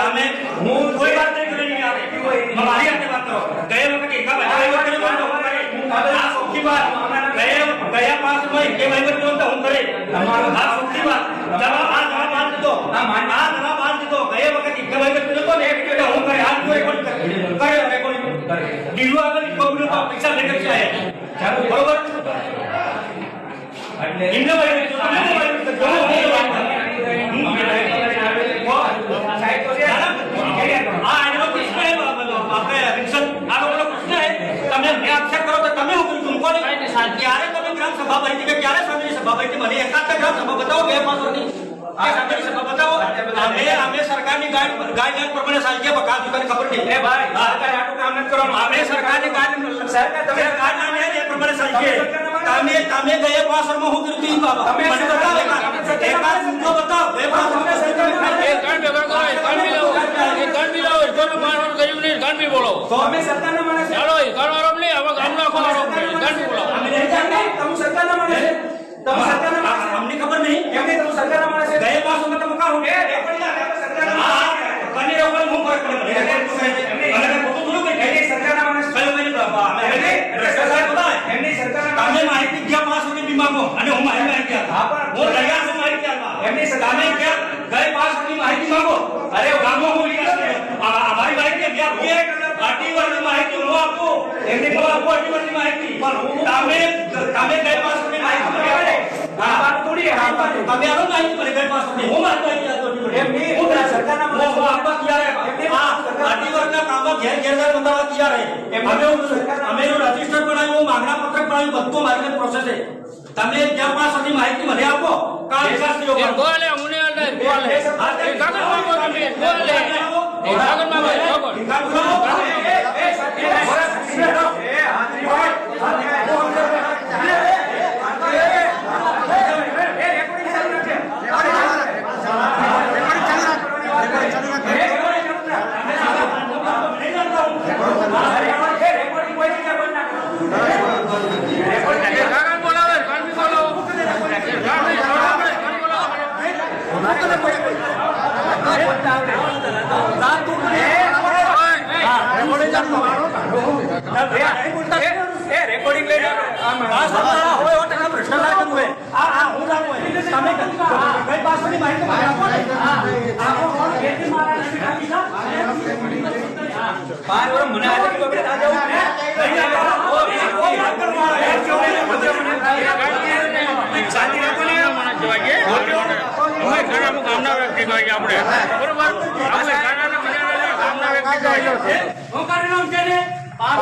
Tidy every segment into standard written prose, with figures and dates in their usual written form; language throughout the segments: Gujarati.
તમે હું કોઈ વાત નહીં કરી આવે મારી સાથે વાત કરો ગયા વખતે એકા બચાવ કર્યો આ સૌથી વાત ગયા પાસ માં કે ભાઈ બચ્ચો તો હું કરે આ સૌથી વાત જવાબ આજ દીધો આ જવાબ આજ દીધો ગયા વખતે કે ભાઈ બચ્ચો તો ને કે હું કરે આજ કોઈ કોણ કરે રેકોર્ડ કરે દીવો આગળ પબ્લિક પૈસા લેकर के आए ચાલો બરોબર એટલે ઇન્દ્ર ભાઈ જો તમે क्यारे તમે ગ્રામ સભા ભરી હતી કે ક્યારે સામેની સભા ભરી હતી મને એકાદ ગ્રામ સભા બતાવો બે પાંચ વર્ષની આ સામેની સભા બતાવો અમે સરકારની ગાઈડલાઈન પ્રમાણે ચાલીએ બકા દુકાને ખબર નહીં એ ભાઈ સરકારે આટલું કામ નથી કરવાનું અમે સરકારની ગાઈડલાઈન સરકાર તમે ગાઈડલાઈન એ પ્રમાણે ચાલીએ તમે ગયા 5 વર્ષમાં હું કર્યું તું બાબા મને બતાવો એકાદ મુદ્દો બતાવો બે પાંચ વર્ષમાં સરકાર એ ગાંડ ભેગા કરો એ ગાંડ મિલાવો જોનો મારવાનું કર્યું નહીં ગાંડ બી બોલો તો અમે સરકારના માણસ ચાલો એ ગાંડવારો નહીં હવે ગામના ખોરો ગાંડ બોલો અમે નહીં જાણતા તમે સરકારના માણસ છે તમે સરકારના માણસ અમને ખબર નહીં કેમ કે તમે સરકારના માણસ છે ગયા 5 વર્ષમાં તમે કામ એ રેકોર્ડિંગ આ સરકારના કને ઉપર હું ફરક પડે મને બધું થોડું કે સરકારના માણસ કયો મેં બાબા અમે સરકાર બતાય એમની સરકારના તમે માહિતી ગયા 5 વર્ષની બીમાગો અને હું માહિતી હા પણ હું રહ્યા છું માહિતી આપવા એમની સરકારને ગયા ગયા 5 વર્ષની માહિતી માંગો અરે ગામો હું વિકાસ અમારી માહિતી ગયા કે આટી વર્ષની માહિતી હું આપો એમની પર આપો આટી વર્ષની માહિતી પણ હું તમે ગયા 5 વર્ષની માહિતી હા વાત થોડી હા તમે આનો માહિતી મને ગયા 5 વર્ષની હું માહિતી આપતો એમની હું સરકારના મને આપવા તૈયાર એમની આટી વર્ષના કામો ઘેર ઘેર બતાવવા તૈયાર અમે રજીસ્ટર બનાવ્યું માંગણા પત્રક બનાવ્યું બધું મારી પ્રોસેસ છે તમે જ્યાં 5 વર્ષની માહિતી મને આપો કામ વિકાસ થયો બોલે મુને અલ્લે બોલે એ કાગળ માંગો તમે બોલે એ કાગળ માંગો રેકોર્ડિંગ લઈ પ્રશ્ન તમે કઈ પાસની માહિતી મને આજે શાંતિ રાખો ને ગામના વ્યક્તિ કહીએ આપણે બરોબર આપણે ગામના વ્યક્તિ કહીએ હું કરી નામ છે ને 5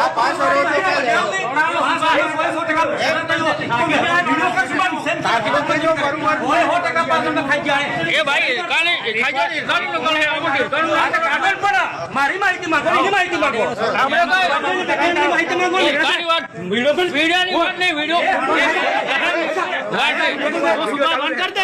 મારી માહિતી માંગો એની માહિતી માંગો માહિતી માંગો વિડિયોની વાત નહીં વિડિયો બંધ કર દે